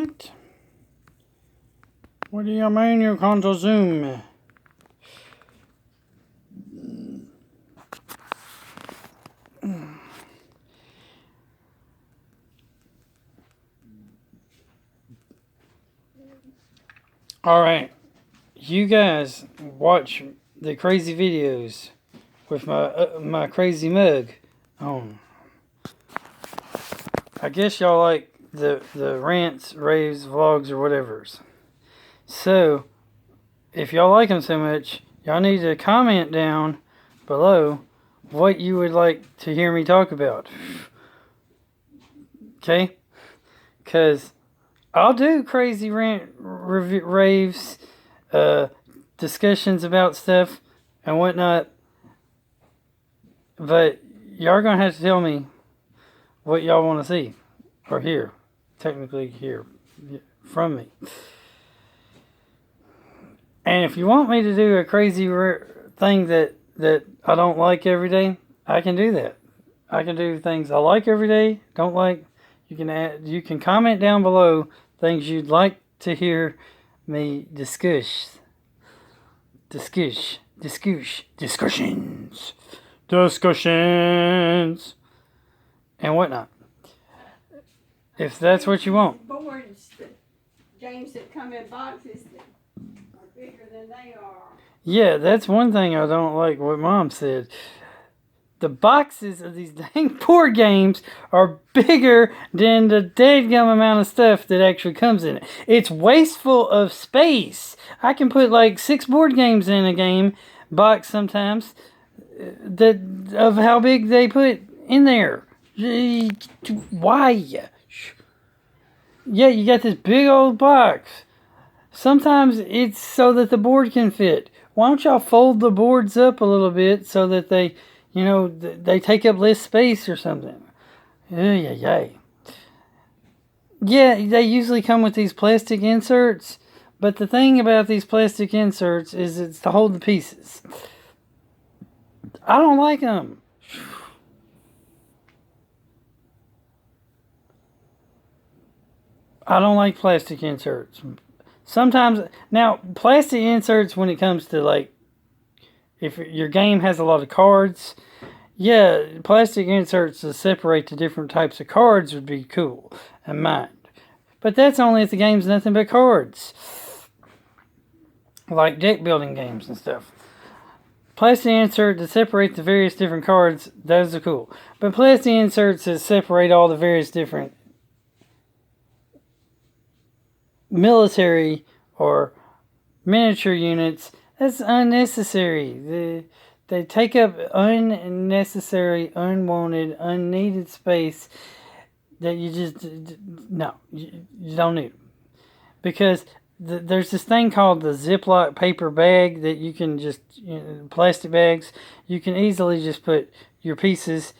What? What do you mean you can't zoom? Alright, you guys watch the crazy videos with my crazy mug on. I guess y'all like the rants, raves, vlogs, or whatever's. So, if y'all like them so much, y'all need to comment down below what you would like to hear me talk about. Okay? Because I'll do crazy raves, discussions about stuff and whatnot. But y'all gonna have to tell me what y'all want to see or hear. Technically hear from me. And if you want me to do a crazy thing that I don't like every day, I can do that. I can do things I like every day, don't like. You can comment down below things you'd like to hear me discussions, and whatnot. If that's what you want. Boards, games that come in boxes that are bigger than they are. Yeah, that's one thing I don't like what Mom said. The boxes of these dang board games are bigger than the dadgum amount of stuff that actually comes in it. It's wasteful of space. I can put like 6 board games in a game box sometimes of how big they put in there. Why? Yeah, you got this big old box. Sometimes it's so that the board can fit. Why don't y'all fold the boards up a little bit so that they... they take up less space or something. Yeah, they usually come with these plastic inserts. But the thing about these plastic inserts is it's to hold the pieces. I don't like them. I don't like plastic inserts. Sometimes... Now, plastic inserts when it comes to like... If your game has a lot of cards, yeah, plastic inserts to separate the different types of cards would be cool and mind. But that's only if the game's nothing but cards. Like deck building games and stuff. Plastic insert to separate the various different cards, those are cool. But plastic inserts to separate all the various different military or miniature units, that's unnecessary. They take up unnecessary, unwanted, unneeded space that you just... No, you don't need. Because there's this thing called the Ziploc paper bag that you can just... plastic bags. You can easily just put your pieces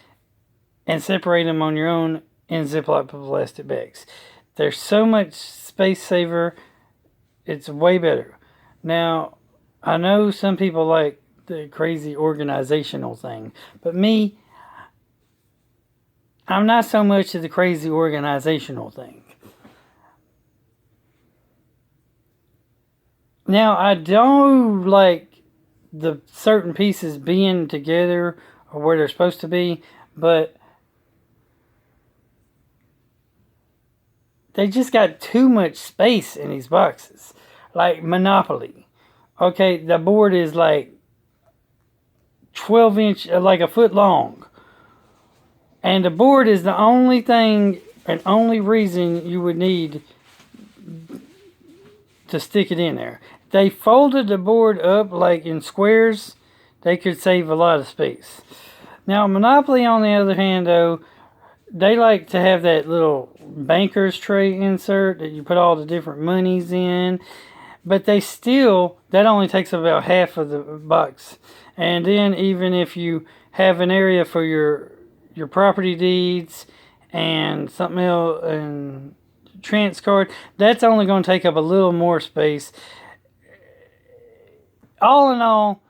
and separate them on your own in Ziploc plastic bags. They're so much space saver. It's way better. Now... I know some people like the crazy organizational thing, but me, I'm not so much of the crazy organizational thing. Now, I don't like the certain pieces being together or where they're supposed to be, but they just got too much space in these boxes. Like Monopoly. Okay, the board is like 12 inch, like a foot long. And the board is the only thing and only reason you would need to stick it in there. If they folded the board up like in squares, they could save a lot of space. Now, Monopoly, on the other hand, though, they like to have that little banker's tray insert that you put all the different monies in. But they still, that only takes about half of the box. And then even if you have an area for your property deeds and something else, and trance card, that's only going to take up a little more space. All in all,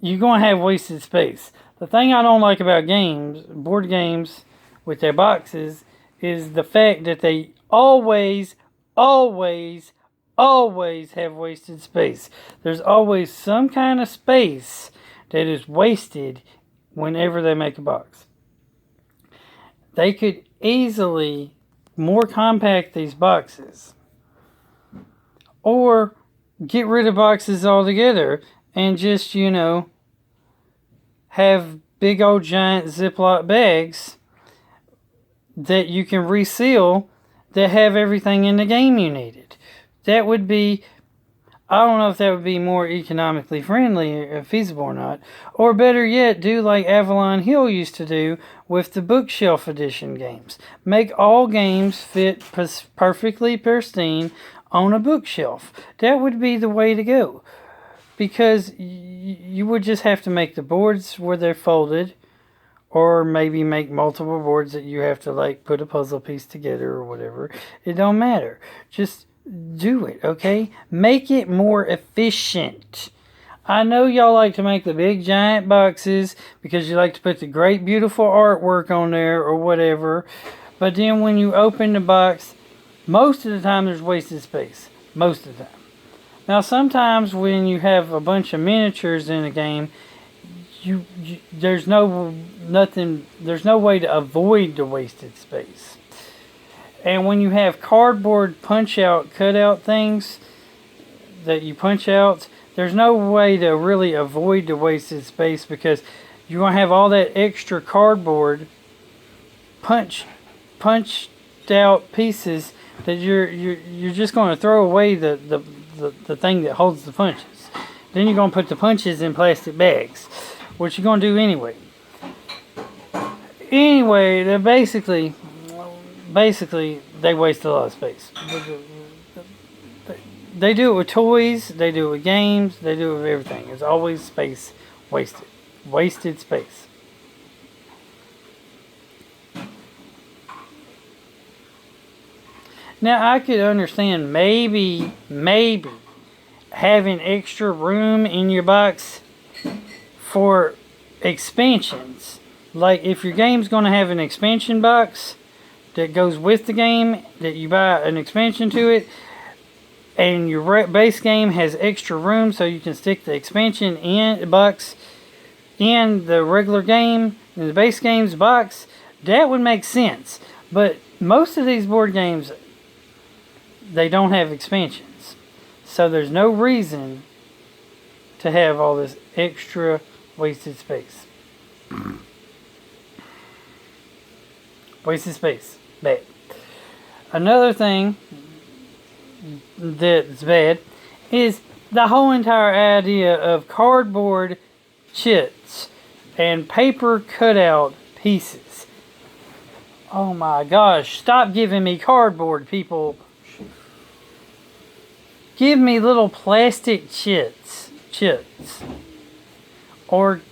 you're going to have wasted space. The thing I don't like about games, board games with their boxes, is the fact that they always, always, always have wasted space. There's always some kind of space that is wasted whenever they make a box. They could easily more compact these boxes, or get rid of boxes altogether and just, have big old giant Ziploc bags that you can reseal that have everything in the game you needed. That would be, I don't know if that would be more economically friendly or feasible or not. Or better yet, do like Avalon Hill used to do with the bookshelf edition games. Make all games fit perfectly pristine on a bookshelf. That would be the way to go. Because you would just have to make the boards where they're folded, or maybe make multiple boards that you have to like put a puzzle piece together or whatever. It don't matter. Just do it, okay? Make it more efficient. I know y'all like to make the big giant boxes because you like to put the great beautiful artwork on there or whatever. But then when you open the box, most of the time there's wasted space. Most of the time. Now sometimes when you have a bunch of miniatures in a game, there's no way to avoid the wasted space. And when you have cardboard punch-out, cutout things that you punch out, there's no way to really avoid the wasted space because you're going to have all that extra cardboard punched out pieces that you're just going to throw away the thing that holds the punches. Then you're going to put the punches in plastic bags, which you're going to do anyway. Anyway, they're basically they waste a lot of space. They do it with toys, they do it with games, they do it with everything. There's always space wasted. Wasted space. Now I could understand maybe having extra room in your box for expansions. Like if your game's going to have an expansion box that goes with the game, that you buy an expansion to it, and your base game has extra room so you can stick the expansion in the box in the regular game, in the base game's box, that would make sense. But most of these board games, they don't have expansions. So there's no reason to have all this extra wasted space. Wasted space. Bad. Another thing that's bad is the whole entire idea of cardboard chits and paper cutout pieces. Oh my gosh, stop giving me cardboard, people. Give me little plastic chits. Or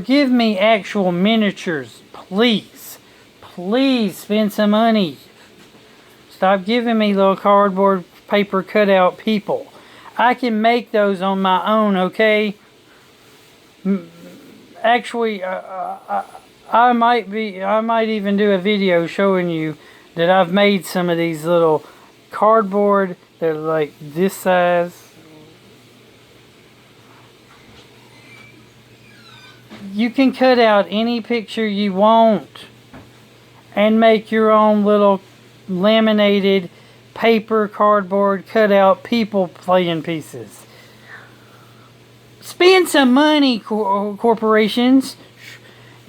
give me actual miniatures, please. Please spend some money. Stop giving me little cardboard paper cutout people. I can make those on my own, okay? Actually, I might even do a video showing you that I've made some of these little cardboard that are like this size. You can cut out any picture you want and make your own little laminated paper cardboard cutout people playing pieces. Spend some money, corporations.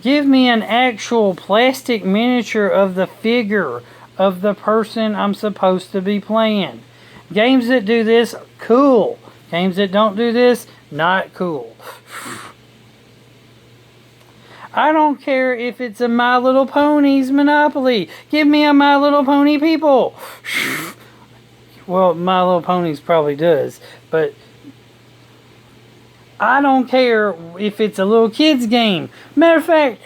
Give me an actual plastic miniature of the figure of the person I'm supposed to be playing. Games that do this, cool. Games that don't do this, not cool. I don't care if it's a My Little Ponies Monopoly. Give me a My Little Pony people. Well, My Little Ponies probably does, but I don't care if it's a little kids game. Matter of fact,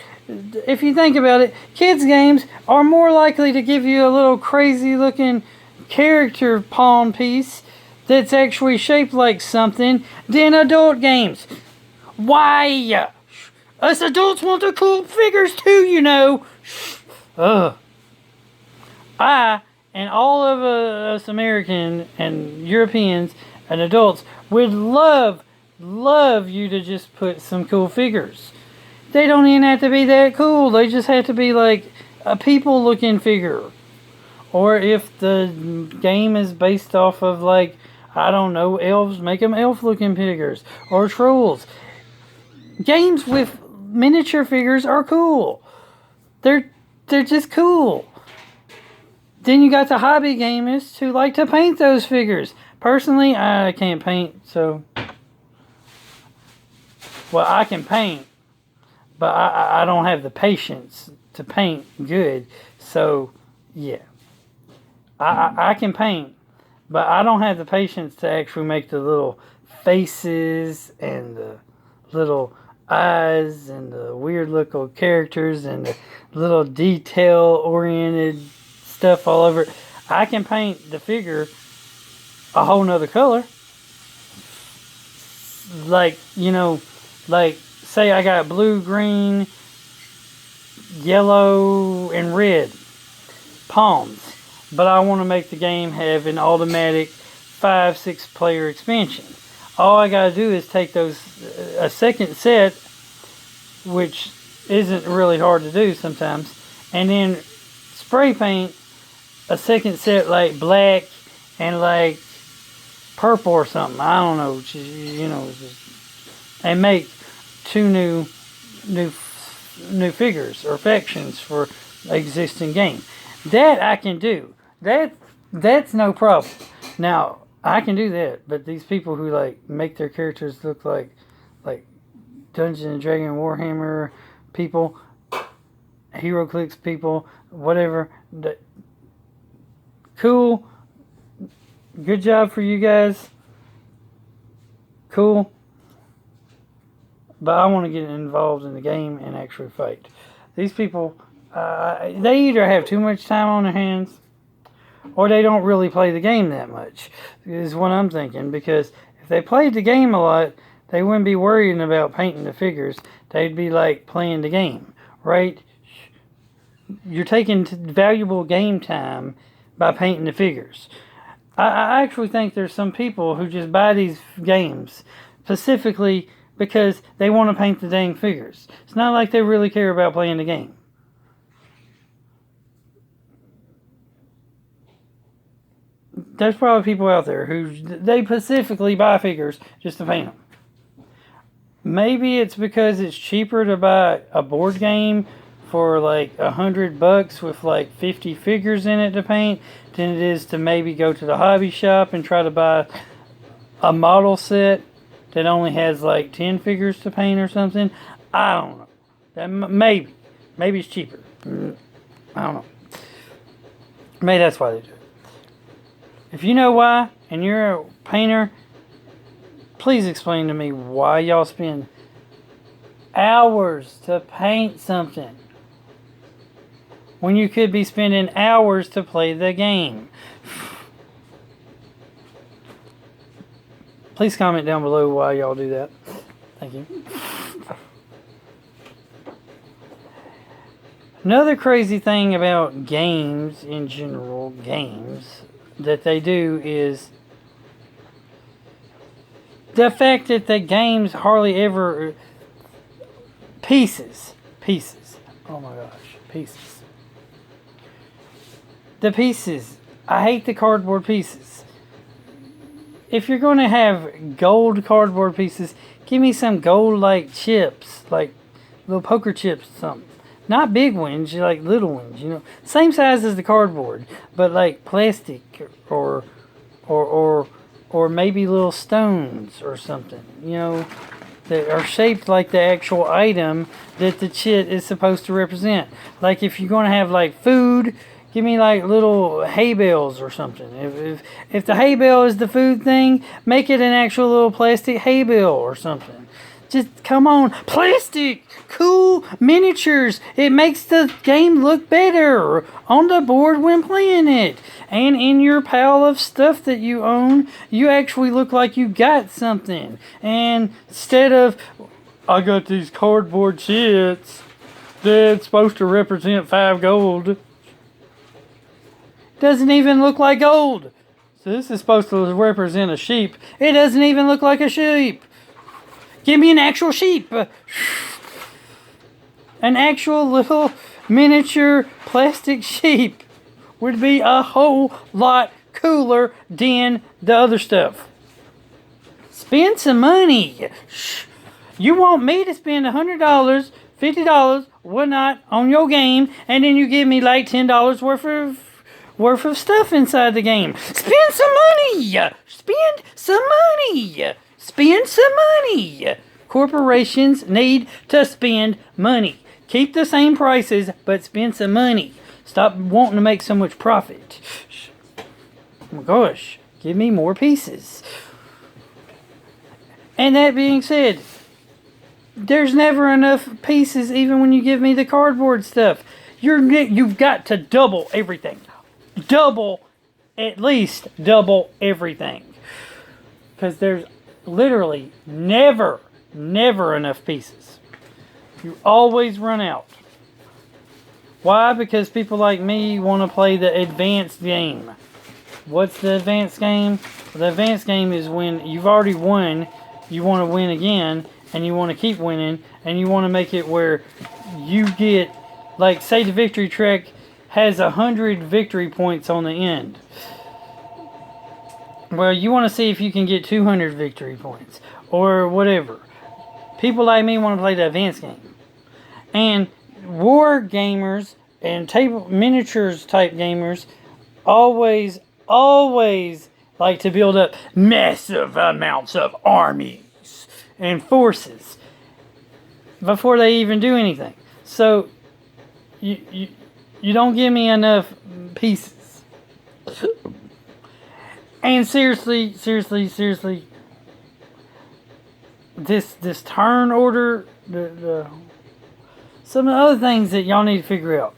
if you think about it, kids games are more likely to give you a little crazy looking character pawn piece that's actually shaped like something than adult games. Why? Us adults want the cool figures too, you know. I And all of us American and Europeans and adults would love you to just put some cool figures. They don't even have to be that cool. They just have to be like a people looking figure. Or if the game is based off of like, I don't know, elves, make them elf looking figures. Or trolls. Games with miniature figures are cool. They're just cool. Then you got the hobby gamers who like to paint those figures. Personally, I can't paint, so... Well, I can paint, but I don't have the patience to paint good. So, yeah. I can paint, but I don't have the patience to actually make the little faces and the little eyes and the weird little characters and the little detail-oriented stuff all over. I can paint the figure a whole nother color. Like, like say I got blue, green, yellow, and red palms, but I want to make the game have an automatic 5-6 player expansion. All I gotta do is take those a second set, which isn't really hard to do sometimes, and then spray paint a second set like black and like purple or something. I don't know, and make two new figures or factions for existing game. That I can do. That's no problem. Now I can do that, but these people who like make their characters look like Dungeons and Dragon Warhammer people, HeroClix people, whatever. That cool. Good job for you guys. Cool. But I want to get involved in the game and actually fight. These people, they either have too much time on their hands, or they don't really play the game that much, is what I'm thinking. Because if they played the game a lot, they wouldn't be worrying about painting the figures. They'd be like playing the game, right? You're taking valuable game time by painting the figures. I actually think there's some people who just buy these games specifically because they want to paint the dang figures. It's not like they really care about playing the game. There's probably people out there who they specifically buy figures just to paint them. Maybe it's because it's cheaper to buy a board game for like $100 with like 50 figures in it to paint than it is to maybe go to the hobby shop and try to buy a model set that only has like 10 figures to paint or something. I don't know. That maybe it's cheaper. I don't know. Maybe that's why they do it. If you know why and you're a painter, please explain to me why y'all spend hours to paint something when you could be spending hours to play the game. Please comment down below why y'all do that. Thank you. Another crazy thing about games in general, that they do is the fact that the games hardly ever pieces. Oh my gosh, pieces. The pieces. I hate the cardboard pieces. If you're going to have gold cardboard pieces, give me some gold like chips, like little poker chips or something. Not big ones, like little ones, Same size as the cardboard, but like plastic or maybe little stones or something, that are shaped like the actual item that the chit is supposed to represent. Like if you're going to have like food, give me like little hay bales or something. If the hay bale is the food thing, make it an actual little plastic hay bale or something. Just come on, plastic, cool miniatures. It makes the game look better on the board when playing it. And in your pile of stuff that you own, you actually look like you got something. And instead of, I got these cardboard shits that's supposed to represent 5 gold. doesn't even look like gold. So this is supposed to represent a sheep. It doesn't even look like a sheep. Give me an actual sheep. An actual little miniature plastic sheep would be a whole lot cooler than the other stuff. Spend some money. You want me to spend $100, $50, whatnot on your game, and then you give me like $10 worth of stuff inside the game. Spend some money. Spend some money. Spend some money. Corporations need to spend money. Keep the same prices, but spend some money. Stop wanting to make so much profit. Oh my gosh, give me more pieces. And that being said, there's never enough pieces even when you give me the cardboard stuff. You've got to double everything. At least double everything. Because there's literally never enough pieces. You always run out. Why? Because people like me want to play the advanced game. What's the advanced game? The advanced game is when you've already won, you want to win again, and you want to keep winning, and you want to make it where you get, like, say the victory track has 100 victory points on the end. Well, you want to see if you can get 200 victory points, or whatever. People like me want to play the advanced game. And war gamers and table miniatures type gamers always like to build up massive amounts of armies and forces before they even do anything. So you don't give me enough pieces. And seriously, this turn order, some of the other things that y'all need to figure out.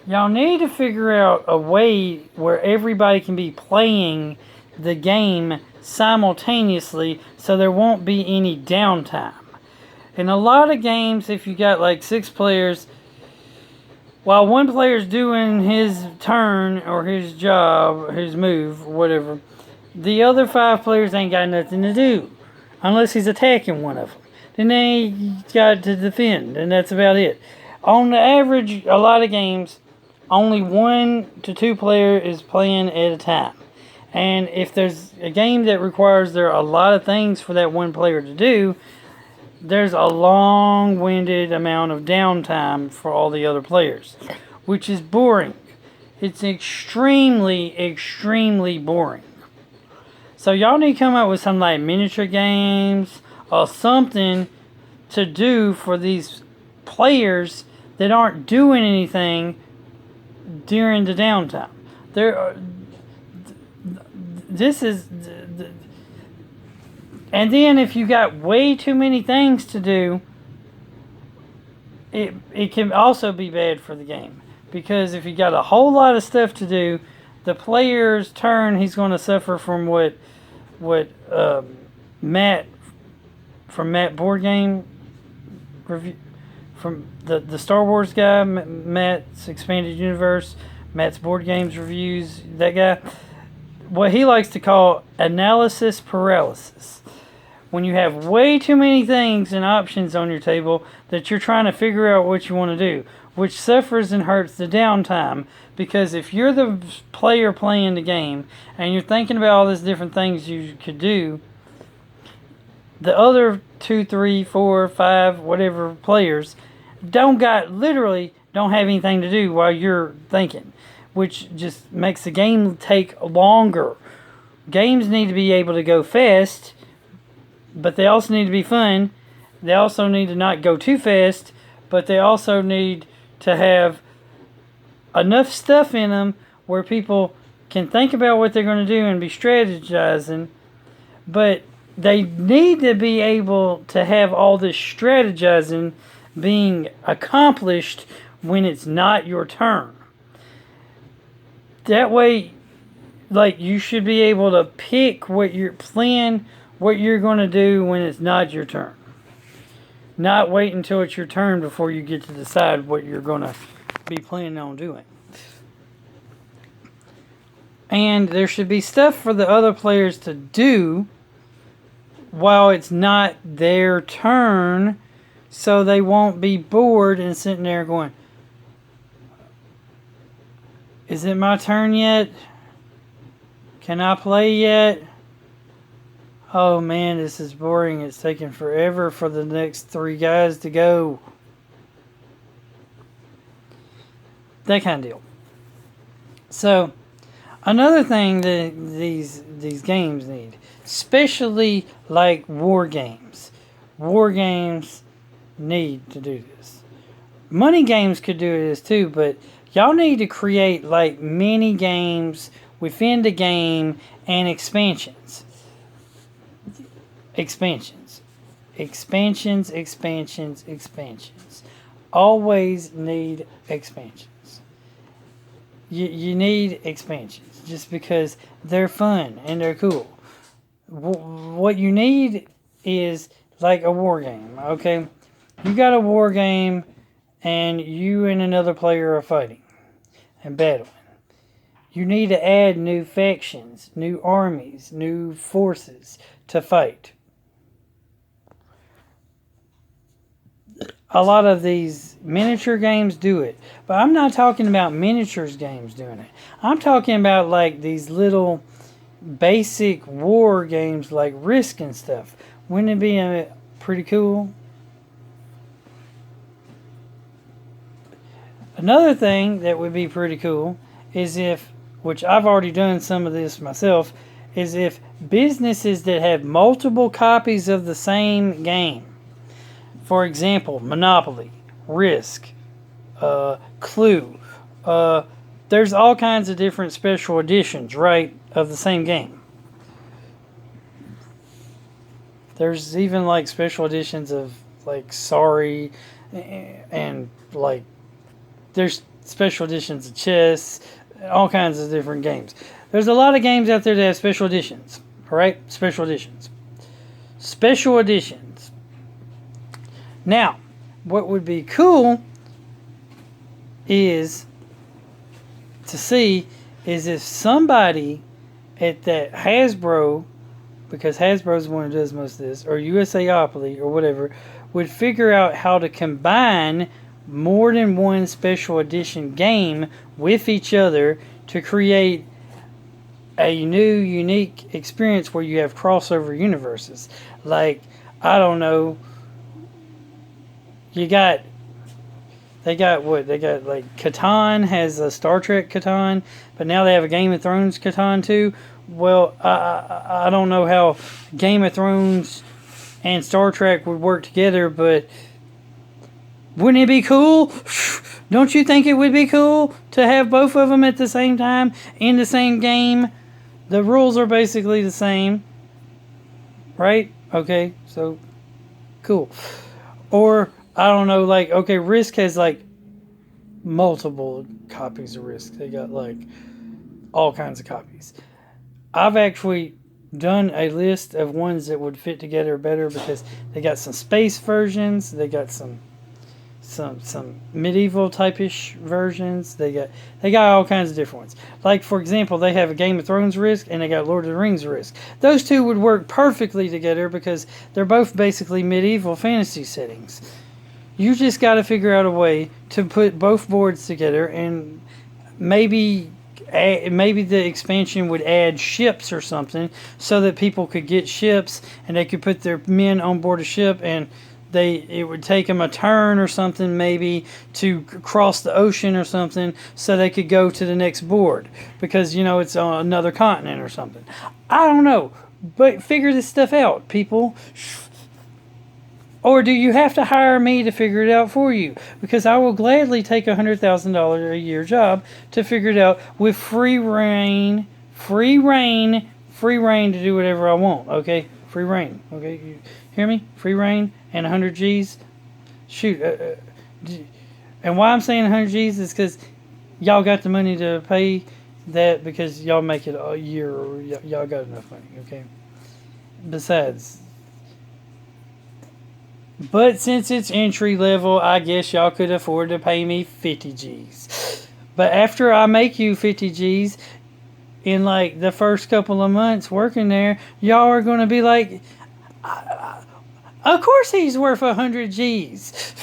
Y'all need to figure out a way where everybody can be playing the game simultaneously so there won't be any downtime. In a lot of games, if you got like 6 players, while one player's doing his turn or his job, his move, whatever, the other 5 players ain't got nothing to do. Unless he's attacking one of them. Then they got to defend, and that's about it. On the average, a lot of games, only 1 to 2 player is playing at a time. And if there's a game that requires there are a lot of things for that one player to do, there's a long-winded amount of downtime for all the other players, which is boring. It's extremely boring. So y'all need to come up with some like miniature games or something to do for these players that aren't doing anything during the downtime. And then if you got way too many things to do, it can also be bad for the game. Because if you got a whole lot of stuff to do, the player's turn, he's going to suffer from what Matt from Matt Board Game Review, from the Star Wars guy, Matt's Expanded Universe, Matt's Board Games Reviews, that guy, what he likes to call analysis paralysis. When you have way too many things and options on your table that you're trying to figure out what you want to do, which suffers and hurts the downtime. Because if you're the player playing the game and you're thinking about all these different things you could do, the other 2, 3, 4, 5, whatever players literally don't have anything to do while you're thinking, which just makes the game take longer. Games need to be able to go fast, but they also need to be fun. They also need to not go too fast, but they also need to have enough stuff in them where people can think about what they're going to do and be strategizing, but they need to be able to have all this strategizing being accomplished when it's not your turn. That way, like, you should be able to pick what you're going to do when it's not your turn. Not wait until it's your turn before you get to decide what you're going to be planning on doing. And there should be stuff for the other players to do while it's not their turn, so they won't be bored and sitting there going, is it my turn yet? Can I play yet? Oh man, this is boring. It's taking forever for the next 3 guys to go. That kind of deal. So, another thing that these games need, especially like war games. War games need to do this. Money games could do this too, but y'all need to create like mini games within the game and expansions. Expansions. Always need expansions. You need expansions just because they're fun and they're cool. What you need is like a war game, okay? You got a war game and you and another player are fighting and battling. You need to add new factions, new armies, new forces to fight. A lot of these miniature games do it, but I'm not talking about miniatures games doing it. I'm talking about like these little basic war games like Risk and stuff. Wouldn't it be pretty cool? Another thing that would be pretty cool is if, which I've already done some of this myself, is if businesses that have multiple copies of the same game, for example, Monopoly, Risk, Clue, there's all kinds of different special editions, right, of the same game. There's even like special editions of like Sorry, and like there's special editions of chess, all kinds of different games. There's a lot of games out there that have special editions, all right? Special editions. Special editions. Now, what would be cool is to see is if somebody at that Hasbro, because Hasbro's the one who does most of this, or USAopoly or whatever, would figure out how to combine more than one special edition game with each other to create a new, unique experience where you have crossover universes. Like, I don't know, they got like Catan has a Star Trek Catan, but now they have a Game of Thrones Catan too. Well, I don't know how Game of Thrones and Star Trek would work together, but wouldn't it be cool? Don't you think it would be cool to have both of them at the same time in the same game? The rules are basically the same, right? Okay, so cool. Or I don't know, like, okay, Risk has like multiple copies of Risk. They got like all kinds of copies. I've actually done a list of ones that would fit together better because they got some space versions, they got some medieval type-ish versions, they got all kinds of different ones. Like, for example, they have a Game of Thrones Risk and they got Lord of the Rings Risk. Those two would work perfectly together because they're both basically medieval fantasy settings. You just got to figure out a way to put both boards together, and maybe the expansion would add ships or something so that people could get ships and they could put their men on board a ship, and it would take them a turn or something maybe to cross the ocean or something so they could go to the next board because, you know, it's on another continent or something. I don't know, but figure this stuff out, people. Or do you have to hire me to figure it out for you? Because I will gladly take a $100,000 a year job to figure it out with free reign to do whatever I want, okay? Free reign, okay? You hear me? Free reign and 100 G's. Shoot. And why I'm saying 100 G's is because y'all got the money to pay that because y'all make it a year, or y'all got enough money, okay? Besides, but since it's entry level, I guess y'all could afford to pay me 50 G's. But after I make you 50 G's, in like the first couple of months working there, y'all are going to be like, of course he's worth 100 G's.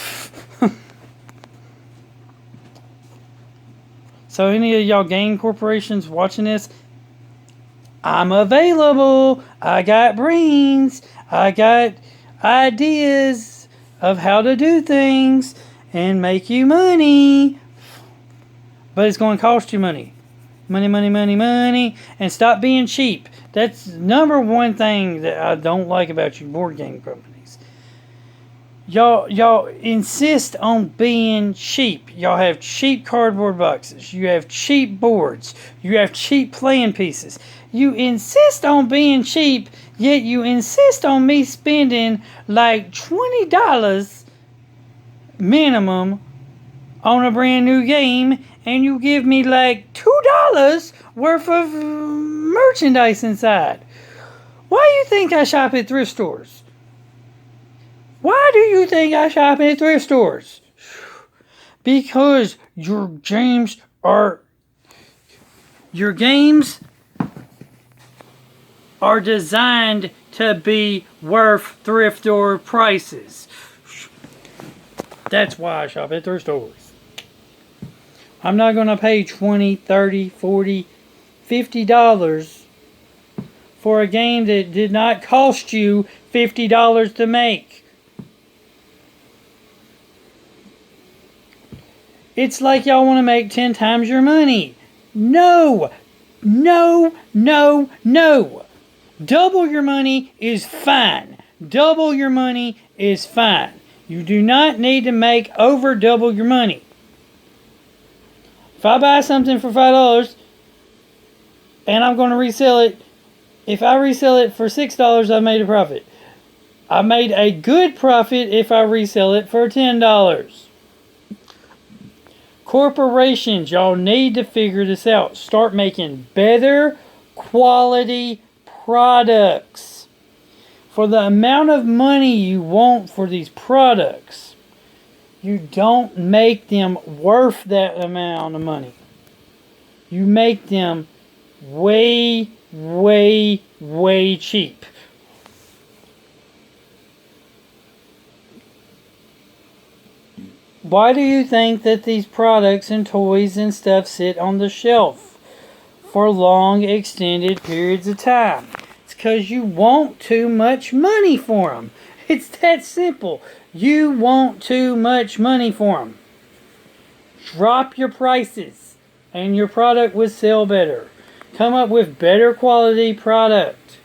So any of y'all game corporations watching this, I'm available. I got brains. I got ideas of how to do things and make you money. But it's going to cost you money. Money, money, money, money. And stop being cheap. That's number one thing that I don't like about you board game companies. Y'all insist on being cheap. Y'all have cheap cardboard boxes. You have cheap boards. You have cheap playing pieces. You insist on being cheap, yet you insist on me spending like $20 minimum on a brand new game, and you give me like $2 worth of merchandise inside. Why do you think I shop at thrift stores? Why do you think I shop at thrift stores? Because your games are designed to be worth thrift store prices. That's why I shop at thrift stores. I'm not going to pay $20, $30, $40, $50 for a game that did not cost you $50 to make. It's like y'all want to make 10 times your money. No! No, no, no! Double your money is fine. Double your money is fine. You do not need to make over double your money. If I buy something for $5 and I'm going to resell it, if I resell it for $6, I made a profit. I made a good profit if I resell it for $10. Corporations, y'all need to figure this out. Start making better quality products. For the amount of money you want for these products, you don't make them worth that amount of money. You make them way, way, way cheap. Why do you think that these products and toys and stuff sit on the shelf for long, extended periods of time? It's because you want too much money for them. It's that simple. You want too much money for them. Drop your prices and your product will sell better. Come up with better quality product.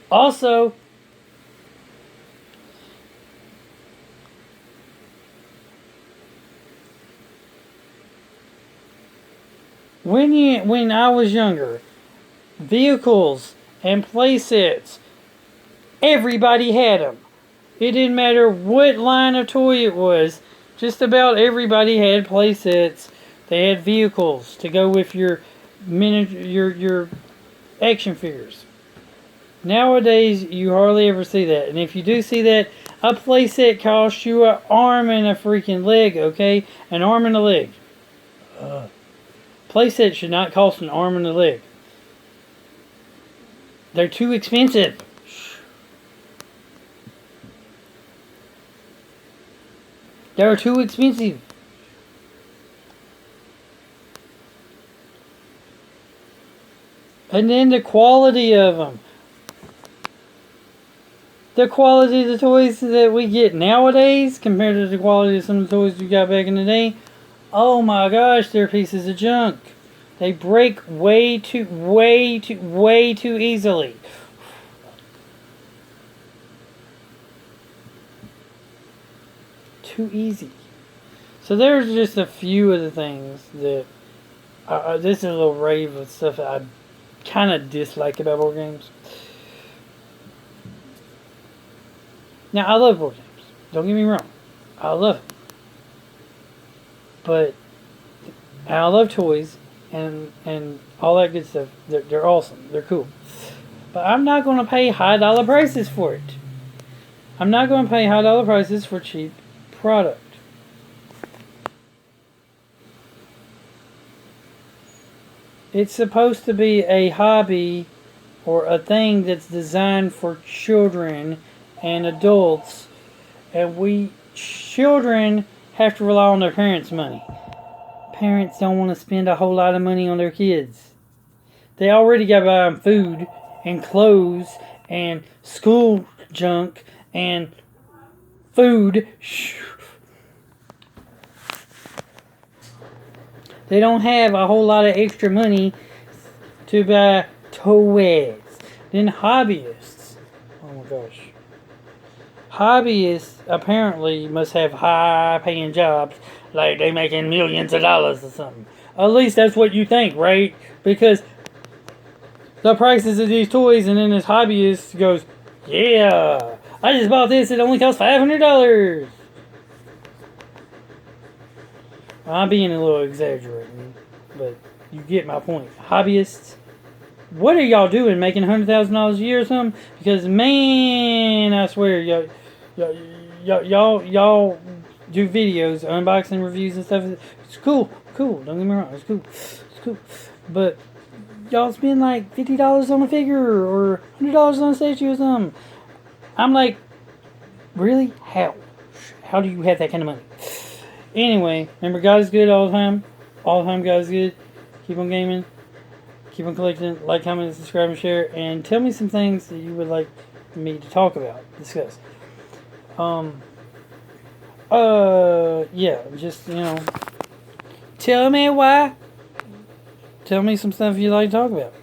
Also, when I was younger, vehicles and play sets, everybody had them. It didn't matter what line of toy it was. Just about everybody had play sets. They had vehicles to go with your your action figures. Nowadays, you hardly ever see that. And if you do see that, a play set costs you an arm and a freaking leg, okay? An arm and a leg. Playset should not cost an arm and a leg. They're too expensive. They're too expensive. And then the quality of them. The quality of the toys that we get nowadays compared to the quality of some of the toys we got back in the day. Oh my gosh, they're pieces of junk. They break way too easily. Too easy. So there's just a few of the things that this is a little rave of stuff that I kind of dislike about board games. Now I love board games. Don't get me wrong. I love it. But I love toys and all that good stuff. They're awesome. They're cool. But I'm not going to pay high dollar prices for it. I'm not going to pay high dollar prices for cheap product. It's supposed to be a hobby or a thing that's designed for children and adults, and we children have to rely on their parents' money. Parents don't want to spend a whole lot of money on their kids. They already got to buy them food and clothes and school junk and food. They don't have a whole lot of extra money to buy toys. Then hobbyists. Oh my gosh. Hobbyists apparently must have high paying jobs, like they making millions of dollars or something. At least that's what you think, right? Because the prices of these toys, and then this hobbyist goes, yeah, I just bought this, it only cost $500. I'm being a little exaggerating, but you get my point. Hobbyists, what are y'all doing, making $100,000 a year or something? Because man, I swear, y'all do videos, unboxing reviews and stuff. It's cool. Don't get me wrong, it's cool. But y'all spend like $50 on a figure or $100 on a statue or something. I'm like, really? How? How do you have that kind of money? Anyway, remember, God is good all the time. All the time, God is good. Keep on gaming. Keep on collecting. Like, comment, subscribe, and share. And tell me some things that you would like me to talk about, discuss. Yeah, just, tell me why. Tell me some stuff you'd like to talk about.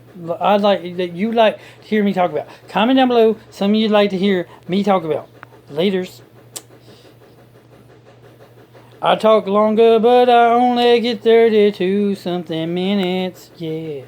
I'd like that you'd like to hear me talk about. Comment down below something you'd like to hear me talk about. Laters. I talk longer, but I only get 32 something minutes. Yeah.